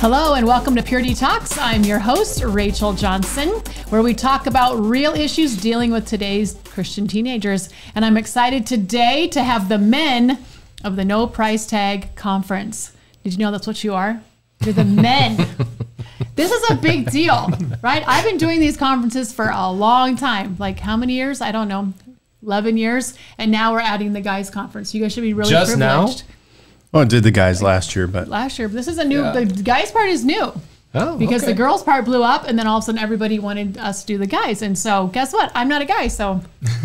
Hello and welcome to Purity Talks. I'm your host, Rachel Johnson, where we talk about real issues dealing with today's Christian teenagers. And I'm excited today to have the men of the No Price Tag Conference. Did you know that's what you are? You're the men. This is a big deal, right? I've been doing these conferences for a long time. Like how many years? I don't know. 11 years. And now we're adding the guys conference. You guys should be really just privileged. Now? Well, it did the guys last year, but This is a new, the guys part is new. Oh, because okay. the girls part blew up and then all of a sudden everybody wanted us to do the guys. And so guess what? I'm not a guy. So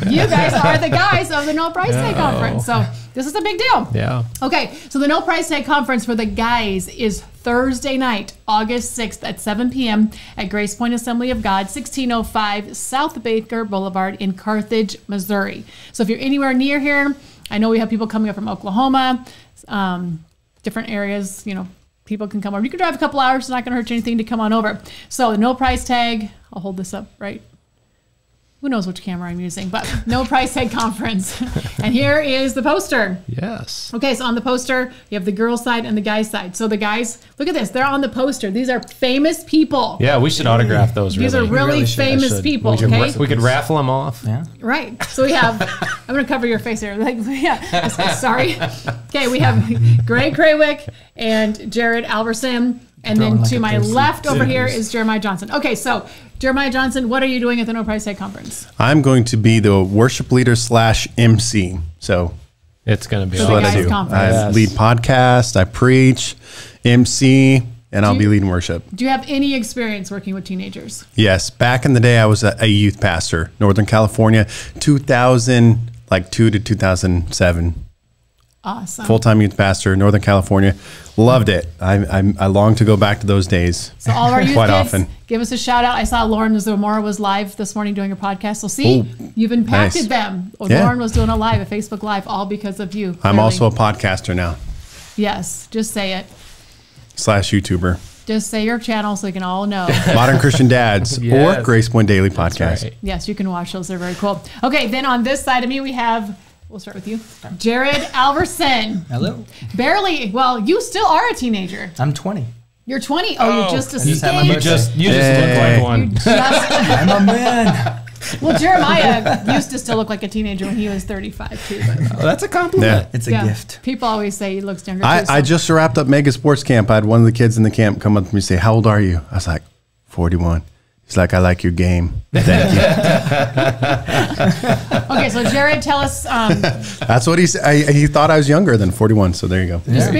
you guys are the guys of the No Price Tag Conference. So this is a big deal. Yeah. Okay. So the No Price Tag Conference for the guys is Thursday night, August 6th at 7 p.m. at Grace Point Assembly of God, 1605 South Baker Boulevard in Carthage, Missouri. So if you're anywhere near here, I know we have people coming up from Oklahoma, different areas, you know, people can come over. You can drive a couple hours. It's not going to hurt you anything to come on over. So the No Price Tag, I'll hold this up, right? Who knows which camera I'm using, but No Price Tag Conference. And here is the poster. Yes. Okay, so on the poster, you have the girls side and the guys side. So the guys, look at this. They're on the poster. These are famous people. Yeah, we should autograph those. These are really famous people, we could raffle them off. Yeah. Right. So we have, I'm going to cover your face here. Like, yeah, sorry. Okay, we have Greg Craywick and Jared Alverson. And then to my left over here is Jeremiah Johnson. Okay, so Jeremiah Johnson, what are you doing at the No Price Tag Conference? I'm going to be the worship leader / MC. So it's going to be for the guys' I conference. lead podcast, I preach, MC, and I'll be leading worship. Do you have any experience working with teenagers? Yes. Back in the day, I was a youth pastor, Northern California, 2002 to 2007. Awesome. Full-time youth pastor, Northern California. Loved it. I long to go back to those days. So all of our youth quite kids, often. give us a shout out. I saw Lauren Zamora was live this morning doing her podcast. So see, you've impacted them. Well, Yeah. Lauren was doing a live, a Facebook Live, all because of you. I'm clearly. also a podcaster now Yes, just say it. / YouTuber. Just say your channel so we can all know. Modern Christian Dads Yes. or Grace Point Daily That's Podcast. right. Yes, you can watch those. They're very cool. Okay, then on this side of me, we have, we'll start with you, Jared Alverson. Hello. Barely, well, you still are a teenager. I'm 20. You're 20. Oh, you're just a just had my stage. birthday. You just look like one. I'm a man. Well, Jeremiah used to still look like a teenager when he was 35 too. But Oh, that's a compliment. It's a gift. People always say he looks younger. I just wrapped up Mega Sports Camp. I had one of the kids in the camp come up to me and say, "How old are you?" I was like, 41. He's like, "I like your game." Thank you. Okay, so Jared, tell us. That's what he said. He thought I was younger than 41. So there you go. Just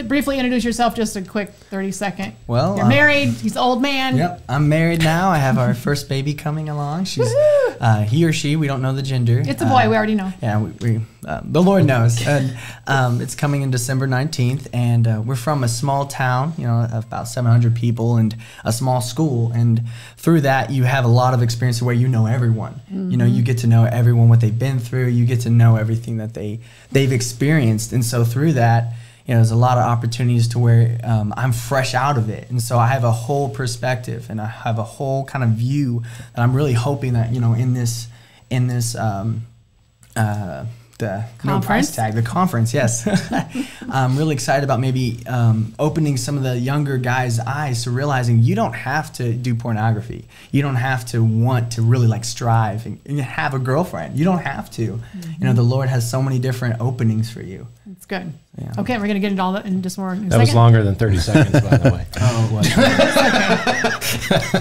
briefly introduce yourself. Just a quick 30-second. Well, you're married. He's an old man. Yep, I'm married now. I have our first baby coming along. She's he or she. We don't know the gender. It's a boy. We already know. Yeah, the Lord knows. And it's coming in December 19th, and we're from a small town, you know, of about 700 people and a small school. And through that, you have a lot of experience where you know everyone. Mm-hmm. You know, you get to know everyone, what they've been through. You get to know everything that they've experienced. And so through that, you know, there's a lot of opportunities to where I'm fresh out of it. And so I have a whole perspective and I have a whole kind of view that I'm really hoping that, you know, in this the No Price Tag, the conference, yes. I'm really excited about maybe opening some of the younger guys' eyes to realizing you don't have to do pornography. You don't have to want to really like strive and have a girlfriend. You don't have to. Mm-hmm. You know, the Lord has so many different openings for you. That's good. Yeah. Okay, we're going to get into all that in just more. That was longer than 30 seconds, by the way. Oh, it was.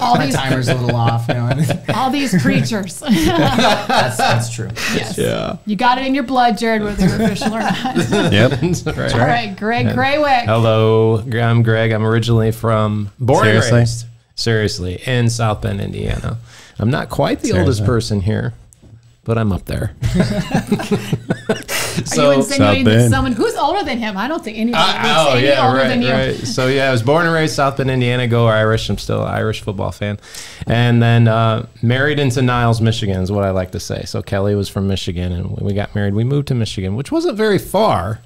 All My these timer's a little off. You know? all these preachers. That's true. Yes. Yeah. You got it in your blood, Jared, whether you're official or not. Yep. That's right. All right, Greg Craywick. Hello, I'm Greg. I'm originally born and raised, seriously, in South Bend, Indiana. I'm not quite the oldest person here, but I'm up there. Are you insinuating that someone who's older than him? I don't think anyone would say older than you. Right. So yeah, I was born and raised South Bend, Indiana. Go Irish! I'm still an Irish football fan, and then married into Niles, Michigan is what I like to say. So Kelly was from Michigan, and when we got married, we moved to Michigan, which wasn't very far,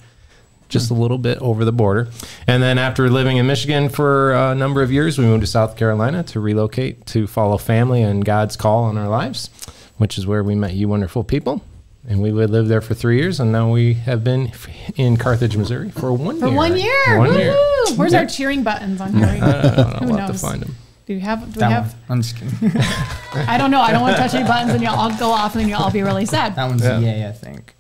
just a little bit over the border. And then after living in Michigan for a number of years, we moved to South Carolina to relocate to follow family and God's call on our lives, which is where we met you wonderful people. And we would live there for 3 years, and now we have been in Carthage, Missouri for 1 year. For 1 year. 1 year. Woo! Where's our cheering buttons on here? I don't know. Who We'll have to knows? find them. Do we have? I'm just kidding. I don't know. I don't want to touch any buttons, and you'll all go off, and then you'll all be really sad. That one's Yeah. yay, I think.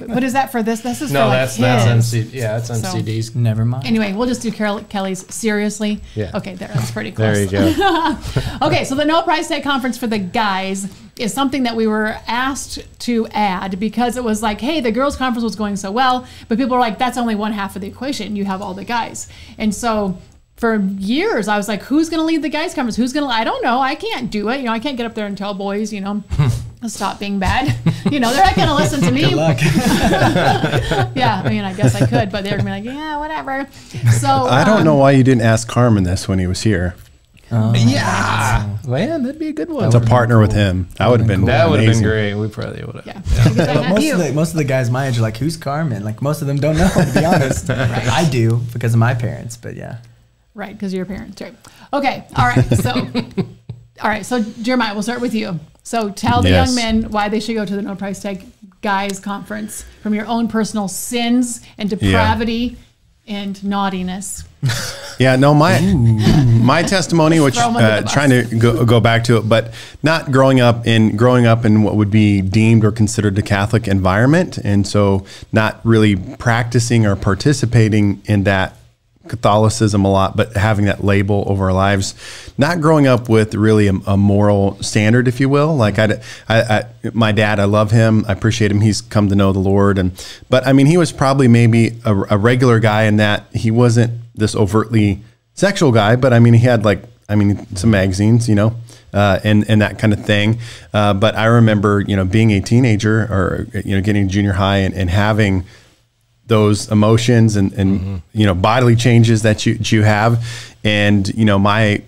What is that for this? This is No, for like that's kids. MC. Yeah, that's on So- CDs. Never mind. Anyway, we'll just do Kelly's seriously. Yeah. Okay, that's pretty close. There you go. Okay, so the No Price Tag Conference for the guys is something that we were asked to add because it was like, hey, the girls' conference was going so well, but people were like, that's only one half of the equation. You have all the guys. And so for years, I was like, who's going to lead the guys' conference? Who's going to, I don't know. I can't do it. I can't get up there and tell boys, stop being bad. They're not going to listen to me. Good luck. Yeah, I guess I could, but they're going to be like, yeah, whatever. So I don't know why you didn't ask Carmen this when he was here. Yeah. Man, that'd be a good one. To partner with him. That would have been That would have been amazing. great. We probably would have. Yeah. Because I But have you. most of the guys my age are like, who's Carmen? Like, most of them don't know, to be honest. I do because of my parents, but yeah. Right, because of your parents, right? Okay, all right. So Jeremiah, we'll start with you. So tell the Yes. young men why they should go to the No Price Tag Guys Conference from your own personal sins and depravity and naughtiness. Yeah, no, my testimony, which Throw 'em under the bus. trying to go back to it, but not growing up in what would be deemed or considered a Catholic environment, and so not really practicing or participating in that Catholicism a lot, but having that label over our lives, not growing up with really a moral standard, if you will. Like my dad, I love him. I appreciate him. He's come to know the Lord. But he was probably maybe a regular guy in that he wasn't this overtly sexual guy, but he had some magazines, and that kind of thing. But I remember, being a teenager or, getting junior high and having those emotions and bodily changes that you have. And, my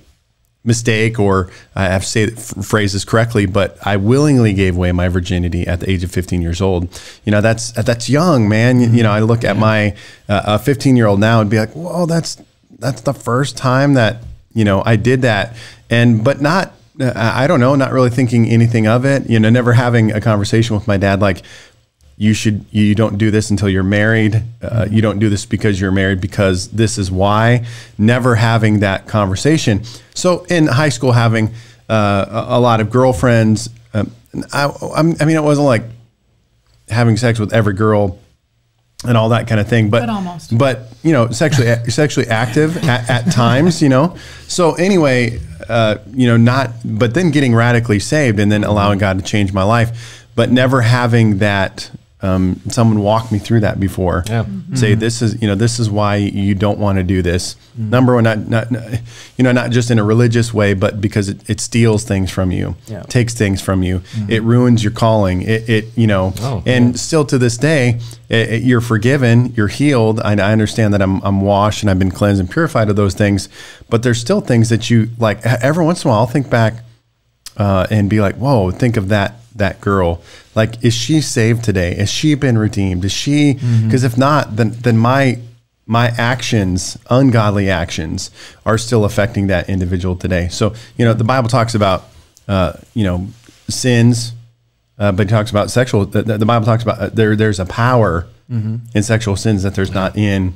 mistake, or I have to say phrases correctly, but I willingly gave away my virginity at the age of 15 years old. That's young, man. I look at my 15-year-old now and be like, whoa, that's the first time that, I did that. But not, I don't know, not really thinking anything of it, never having a conversation with my dad, like, you don't do this until you're married. You don't do this because you're married, because this is why. Never having that conversation. So in high school, having a lot of girlfriends. It wasn't like having sex with every girl and all that kind of thing, but almost. But sexually active at times. So anyway, but then getting radically saved and then allowing God to change my life, but never having that. Someone walked me through that before. Yeah. Say this is why you don't want to do this. Number one, not just in a religious way, but because it steals things from you, takes things from you. It ruins your calling. Still to this day, you're forgiven, you're healed. I understand that I'm washed and I've been cleansed and purified of those things, but there's still things that you like. Every once in a while, I'll think back and be like, whoa, think of that girl. Like, is she saved today? Has she been redeemed? Is she? Because if not, then my actions, ungodly actions, are still affecting that individual today. So the Bible talks about sins, but it talks about sexual. The Bible talks about there's a power in sexual sins that there's not in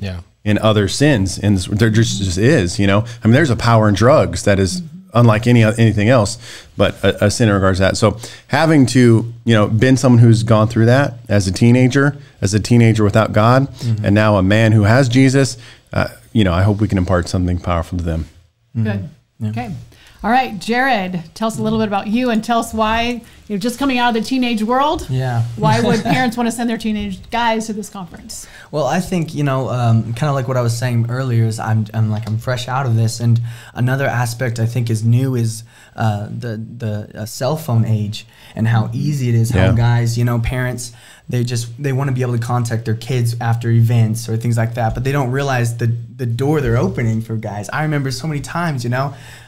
other sins, and there just is. There's a power in drugs that is unlike anything else, but a sin in regards to that. So having to, been someone who's gone through that as a teenager without God, and now a man who has Jesus, I hope we can impart something powerful to them. Good. Yeah. Okay. All right, Jared, tell us a little bit about you and tell us why you're just coming out of the teenage world. Yeah. Why would parents want to send their teenage guys to this conference? Well, I think, kind of like what I was saying earlier is I'm fresh out of this. And another aspect I think is new is the cell phone age and how easy it is, how guys, parents, they want to be able to contact their kids after events or things like that, but they don't realize the door they're opening for guys. I remember so many times,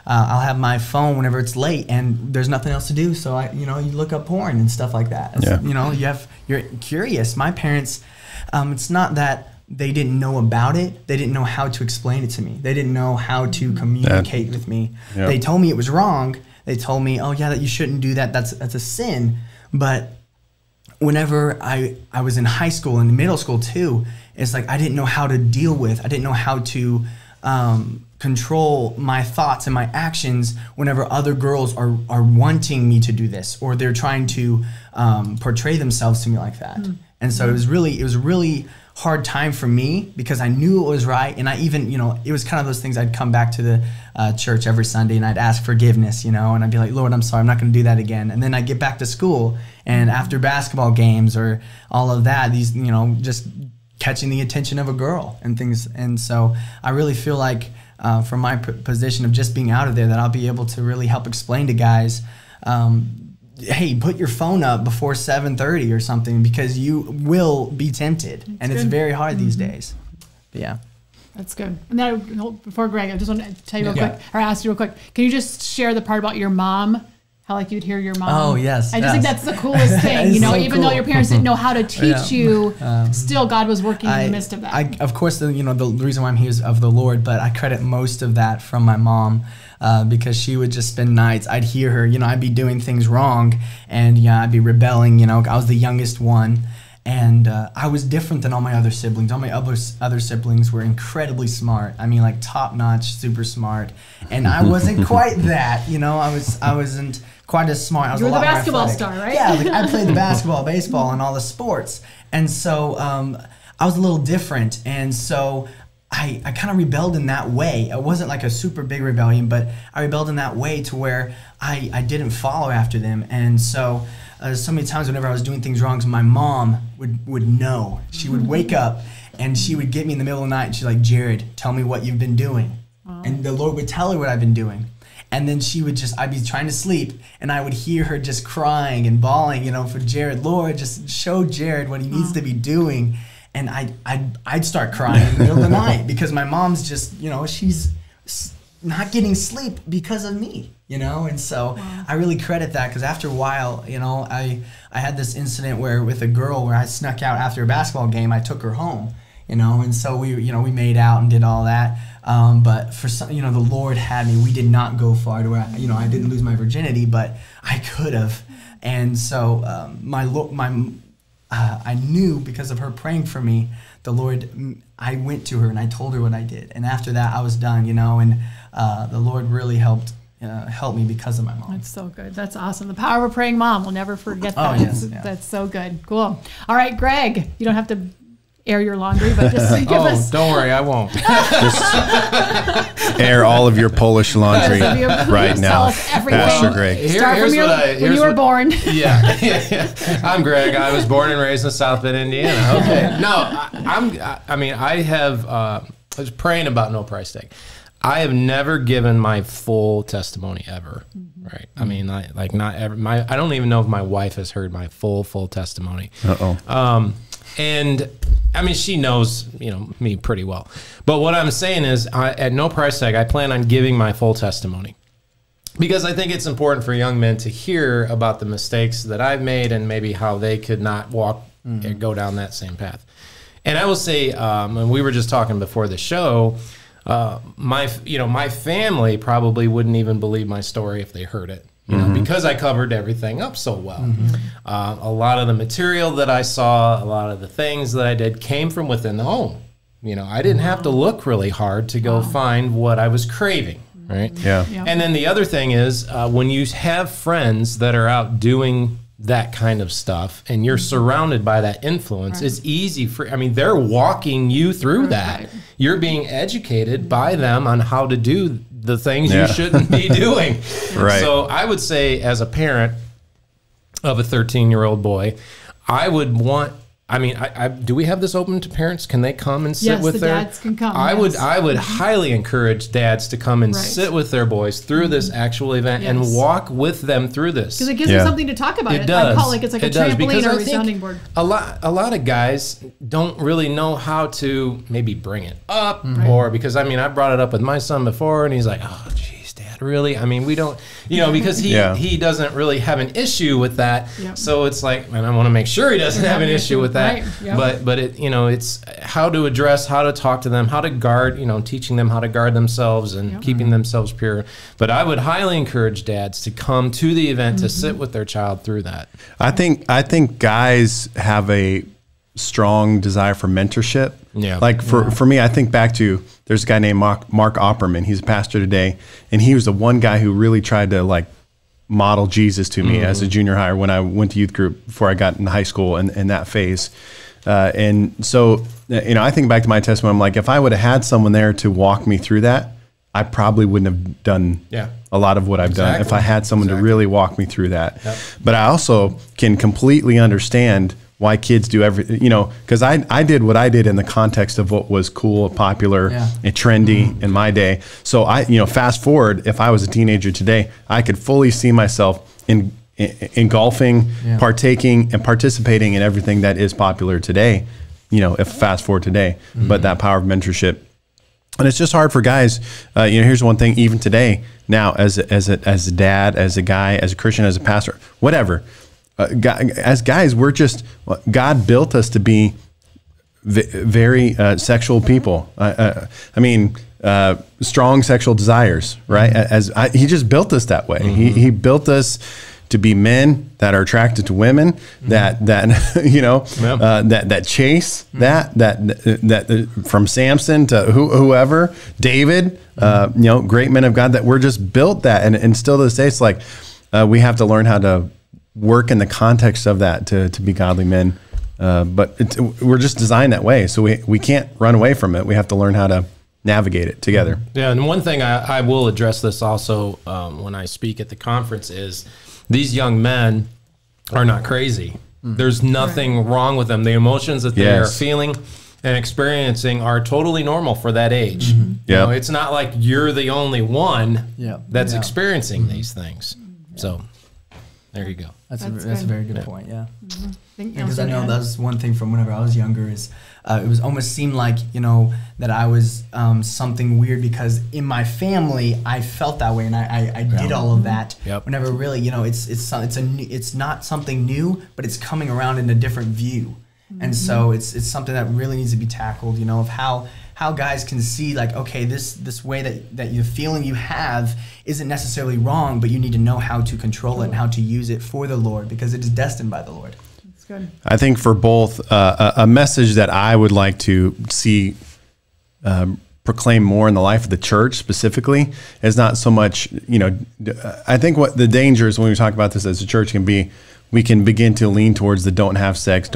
I'll have my phone whenever it's late and there's nothing else to do. So you look up porn and stuff like that. You're curious. My parents, it's not that they didn't know about it. They didn't know how to explain it to me. They didn't know how to communicate with me. Yeah. They told me it was wrong. They told me, oh yeah, that you shouldn't do that. That's a sin. But whenever I was in high school and middle school too, it's like I didn't know how to deal with, I didn't know how to control my thoughts and my actions whenever other girls are wanting me to do this, or they're trying to portray themselves to me like that. And so it was really hard time for me, because I knew it was right. And I even, it was kind of those things, I'd come back to the church every Sunday and I'd ask forgiveness, and I'd be like, Lord, I'm sorry, I'm not going to do that again. And then I'd get back to school, and after basketball games or all of that, these, just catching the attention of a girl and things. And so I really feel like from my position of just being out of there, that I'll be able to really help explain to guys, hey, put your phone up before 7:30 or something, because you will be tempted. And it's very hard these days. But yeah. That's good. And then before Greg, I just want to tell you real quick, or ask you real quick, can you just share the part about your mom? How like you'd hear your mom. Oh, yes. I just think that's the coolest thing, so even though your parents didn't know how to teach you, still God was working in the midst of that. Of course, the reason why I'm here is of the Lord, but I credit most of that from my mom, because she would just spend nights. I'd hear her, I'd be doing things wrong, and I'd be rebelling. I was the youngest one, and I was different than all my other siblings. All my other siblings were incredibly smart. I mean, like top notch, super smart, and I wasn't quite that. I wasn't quite as smart. I was you were a lot the more basketball athletic. star, right? Yeah, like I played the basketball, baseball, and all the sports, and so I was a little different, and so I kind of rebelled in that way. It wasn't like a super big rebellion, but I rebelled in that way to where I didn't follow after them. And so so many times whenever I was doing things wrong, so my mom would know. She would wake up and she would get me in the middle of the night and she's like, Jared, tell me what you've been doing. And the Lord would tell her what I've been doing. And then I'd be trying to sleep, and I would hear her just crying and bawling, for Jared. Lord, just show Jared what he needs to be doing. And I'd start crying in the middle of the night, because my mom's just, she's not getting sleep because of me, And so I really credit that, because after a while, I had this incident with a girl where I snuck out after a basketball game. I took her home, and so we made out and did all that. But for some, the Lord had me. We did not go far to where I didn't lose my virginity, but I could have. And so I knew, because of her praying for me, the Lord. I went to her and I told her what I did, and after that I was done. And the Lord really helped me because of my mom. That's so good. That's awesome. The power of a praying mom. We'll never forget that. Oh, yes, That's so good. Cool. All right, Greg. You don't have to air your laundry, but just give us. Don't worry, I won't. Just air all of your Polish laundry right now, Pastor Greg. Start from when you were born. Yeah. I'm Greg. I was born and raised in South Bend, Indiana. Okay. No, I was praying about no price tag. I have never given my full testimony ever. Right. I mean, not ever. I don't even know if my wife has heard my full testimony. And I mean, she knows, me pretty well. But what I'm saying is, at no price tag, I plan on giving my full testimony, because I think it's important for young men to hear about the mistakes that I've made and maybe how they could not go down that same path. And I will say, and we were just talking before the show, my family probably wouldn't even believe my story if they heard it. Because I covered everything up so well. A lot of the material that I saw, a lot of the things that I did came from within the home. I didn't have to look really hard to go find what I was craving, right? Yeah. And then the other thing is, when you have friends that are out doing that kind of stuff and you're surrounded by that influence, it's easy they're walking you through that. You're being educated by them on how to do the things you shouldn't be doing. Right. So I would say, as a parent of a 13-year-old boy, I would want, do we have this open to parents? Can they come and sit with their dads can come. I would highly encourage dads to come and sit with their boys through this actual event and walk with them through this. Because it gives them something to talk about. It does. I call it's like a trampoline or a resounding board. A lot of guys don't really know how to maybe bring it up, or because I brought it up with my son before, and he's like, "Oh, geez, Dad, Dad, really? I mean, we don't, because he doesn't really have an issue with that. Yep. So it's like, and I want to make sure he doesn't have an issue with that. Right. Yep. But it, it's how to address, how to talk to them, how to guard, teaching them how to guard themselves and keeping themselves pure. But I would highly encourage dads to come to the event to sit with their child through that. I think guys have a strong desire for mentorship. Yeah. Like for me, I think back to, there's a guy named Mark Opperman. He's a pastor today, and he was the one guy who really tried to like model Jesus to me as a junior high when I went to youth group before I got in high school and that phase. And so, I think back to my testimony. I'm like, if I would have had someone there to walk me through that, I probably wouldn't have done a lot I have done if I had someone to really walk me through that. Yep. But I also can completely understand why kids do everything, because I did what I did in the context of what was cool, popular, and trendy in my day. So fast forward, if I was a teenager today, I could fully see myself engulfing, partaking, and participating in everything that is popular today, if fast forward today. But that power of mentorship. And it's just hard for guys. Here's one thing, even today, now as a dad, as a guy, as a Christian, as a pastor, whatever. As guys, God built us to be very sexual people. Strong sexual desires, right? He just built us that way. He built us to be men that are attracted to women, that chase that from Samson to whoever, David, great men of God, that we're just built that, and still to this day, it's like we have to learn how to work in the context of that to be godly men, but we're just designed that way, so we can't run away from it. We have to learn how to navigate it together. Yeah, and one thing I will address this also when I speak at the conference is these young men are not crazy. There's nothing wrong with them. The emotions that they are feeling and experiencing are totally normal for that age. It's not like you're the only one that's experiencing these things. So there you go. That's a very good point. Yeah, because I know that's one thing from whenever I was younger is it was almost seemed like that I was something weird because in my family I felt that way and I did all of that. Whenever really it's not something new, but it's coming around in a different view, and so it's something that really needs to be tackled. Of how guys can see like, okay, this way that the feeling you have isn't necessarily wrong, but you need to know how to control it and how to use it for the Lord because it is destined by the Lord. That's good. I think for both, a message that I would like to see proclaim more in the life of the church specifically is not so much, I think what the danger is when we talk about this as a church can be, we can begin to lean towards the don't have sex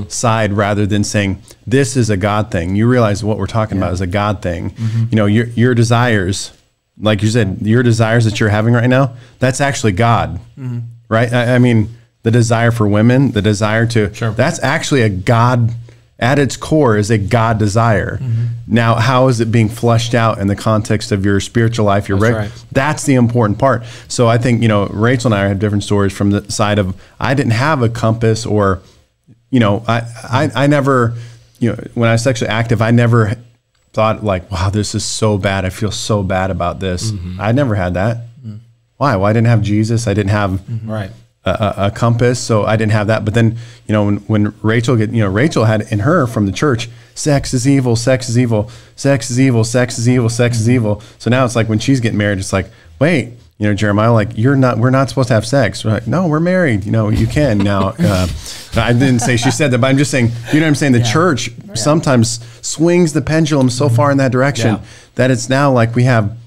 side rather than saying this is a God thing. You realize what we're talking about is a God thing. Your desires, like you said, your desires that you're having right now, that's actually God, right? I mean, the desire for women, the desire to, that's actually a God, at its core is a God desire. Now, how is it being fleshed out in the context of your spiritual life? That's the important part. So I think, Rachel and I have different stories from the side of, I didn't have a compass or, I never, when I was sexually active, I never thought like, wow, this is so bad. I feel so bad about this. I never had that. Why? Well, I didn't have Jesus. I didn't have a compass, so I didn't have that. But then, when Rachel Rachel had in her from the church, sex is evil, sex is evil, sex is evil, sex is evil, sex is evil. So now it's like when she's getting married, it's like, wait, Jeremiah, like we're not supposed to have sex. We're like, no, we're married. You can now. I didn't say she said that, but I'm just saying, what I'm saying? The church sometimes swings the pendulum so far in that direction that it's now like we have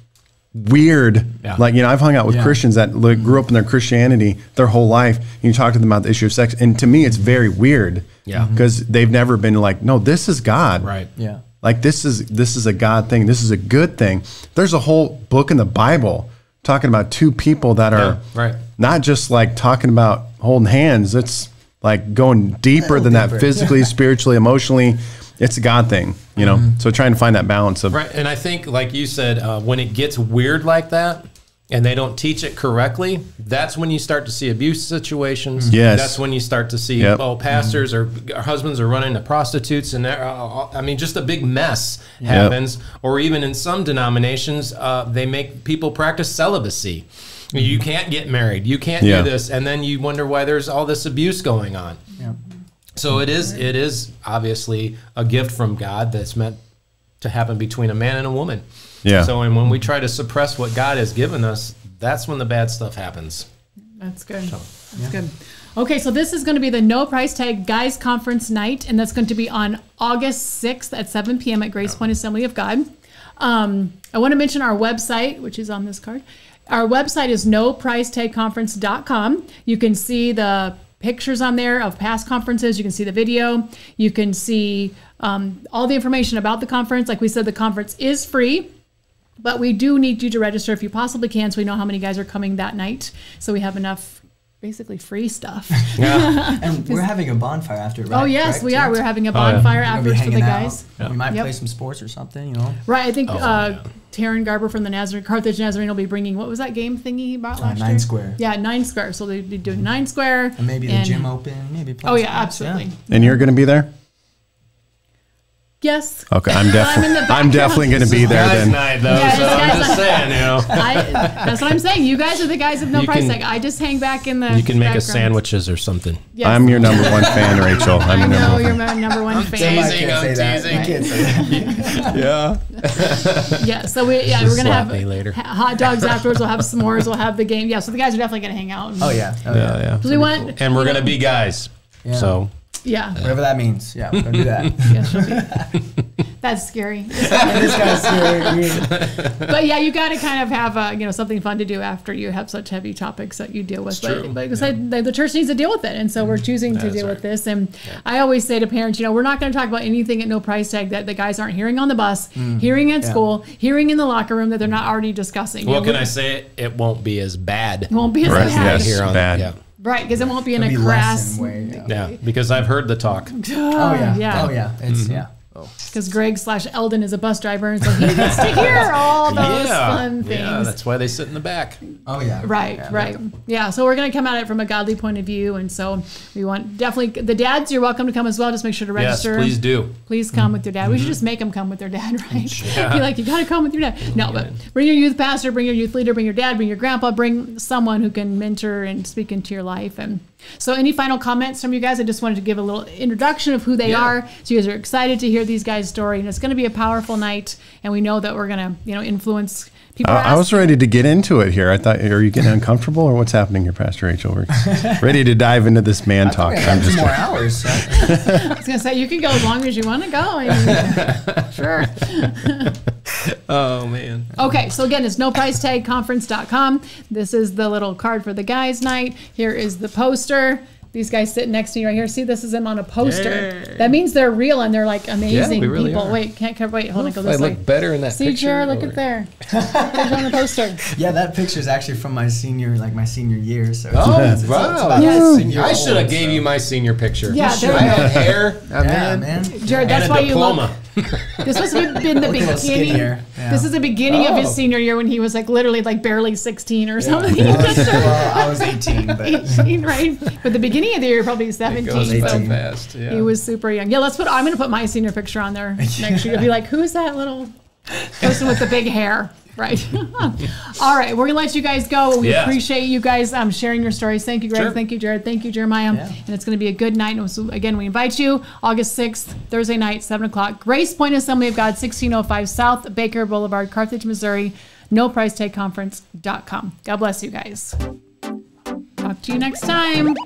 weird, like, I've hung out with Christians that grew up in their Christianity their whole life. And you talk to them about the issue of sex, and to me, it's very weird. Because they've never been like, no, this is God. Right. Yeah. Like this is a God thing. This is a good thing. There's a whole book in the Bible talking about two people that are not just like talking about holding hands. It's like going deeper than that, physically, spiritually, emotionally. It's a God thing, So trying to find that balance of and I think, like you said, when it gets weird like that, and they don't teach it correctly, that's when you start to see abuse situations. Yes. That's when you start to see, pastors or husbands are running to prostitutes, and I mean, just a big mess happens. Or even in some denominations, they make people practice celibacy. You can't get married. You can't do this. And then you wonder why there's all this abuse going on. Yeah. So it is obviously a gift from God that's meant to happen between a man and a woman. Yeah. So, and when we try to suppress what God has given us, that's when the bad stuff happens. That's good. That's good. Okay, so this is going to be the No Price Tag Guys Conference night, and that's going to be on August 6th at 7 p.m. at Grace Point Assembly of God. I want to mention our website, which is on this card. Our website is nopricetagconference.com. You can see the pictures on there of past conferences. You can see the video. You can see all the information about the conference. Like we said, the conference is free. But we do need you to register if you possibly can, so we know how many guys are coming that night. So we have enough, basically free stuff. Yeah. And we're having a bonfire after, right? Oh, yes, Correct? we are. We're having a bonfire afterwards for the guys. We might play some sports or something, you know. Right, I think Taryn Garber from the Carthage Nazarene will be bringing, what was that game thingy he brought last year? 9 Square. Yeah, 9 Square. So they'll be doing 9 Square. And maybe the gym open, maybe play Oh, yeah, sports, absolutely. And you're going to be there? Yes. Okay, I'm definitely going to be there Guys' then. night, though, Yeah, so it's I'm guys' just saying, you know. That's what I'm saying. You guys are the guys of No You Price can- Tag. I just hang back in the You can make us background. sandwiches or something. Yes. I'm your number one fan, Rachel. I'm I your know number you're one. my number one fan. teasing. I'm teasing. You can't say that. Yeah. Yeah, so we're gonna slap have me later. hot dogs afterwards. We'll have s'mores. We'll have the game. Yeah, so the guys are definitely gonna hang out. Oh, yeah. Oh, Yeah, yeah. 'Cause we want, And we're going to be guys. Yeah. So, yeah, Whatever that means. Yeah, we're going to do that. yeah, she'll be. That's scary. And this guy's scary. But yeah, you got to kind of have something fun to do after you have such heavy topics that you deal with. true. But the church needs to deal with it, and so we're choosing to deal with this. And I always say to parents, we're not going to talk about anything at No Price Tag that the guys aren't hearing on the bus, hearing at school, hearing in the locker room that they're not already discussing. what can I say? It won't be as bad. It won't be as Right, bad. yes. Here on bad. Yeah. Right, because it won't be in It'll a be crass lesson way, Yeah, because I've heard the talk. Oh, yeah. yeah. Oh, yeah. It's, yeah. Because Greg/Eldon is a bus driver, and so he gets to hear all those fun things. Yeah, that's why they sit in the back. Oh, yeah. Right, Yeah. right. Yeah, so we're going to come at it from a godly point of view, and so we want definitely the dads. You're welcome to come as well. Just make sure to Yes, register. please do. Please come with your dad. We should just make them come with their dad, right? Be like, you got to come with your dad. No, but bring your youth pastor, bring your youth leader, bring your dad, bring your grandpa, bring someone who can mentor and speak into your life. And so, any final comments from you guys? I just wanted to give a little introduction of who they are, so you guys are excited to hear these guys' story, and it's going to be a powerful night. And we know that we're going to, influence people. I was ready to get into it here. I thought, are you getting uncomfortable or what's happening here, Pastor Rachel? We're ready to dive into this man talk. I have 2 more hours. So. I was going to say, you can go as long as you want to go. I mean, sure. Oh, man. Okay, so again, it's nopricetagconference.com. This is the little card for the guys' night. Here is the poster. These guys sitting next to you right here. See, this is them on a poster. Yeah. That means they're real and they're like amazing we really people. are. Wait, wait, hold on, go I this way. look better in that See, picture. Jared, look or- at there. There's on the poster. Yeah, that picture is actually from my senior year. So Oh, it's wow. about Yes. 6 years I should have old, gave so. you my senior picture. Yeah, I there had hair. Yeah, man. Jared, that's and a why you look. diploma. This was been the Look a little beginning. skinnier. Yeah. This is the beginning of his Oh. senior year when he was like literally like barely 16 or something. Well, I was 18, but 18, right? But the beginning of the year, probably 17. Goes so- so fast. Yeah. He was super young. Yeah, I'm going to put my senior picture on there next year. You'll be like, who's that little person with the big hair? Right. All right. We're going to let you guys go. We Yeah. appreciate you guys sharing your stories. Thank you, Greg. Sure. Thank you, Jared. Thank you, Jeremiah. Yeah. And it's going to be a good night. And so, again, we invite you August 6th, Thursday night, 7 o'clock. Grace Point Assembly of God, 1605 South Baker Boulevard, Carthage, Missouri. NoPriceTagConference.com. God bless you guys. Talk to you next time.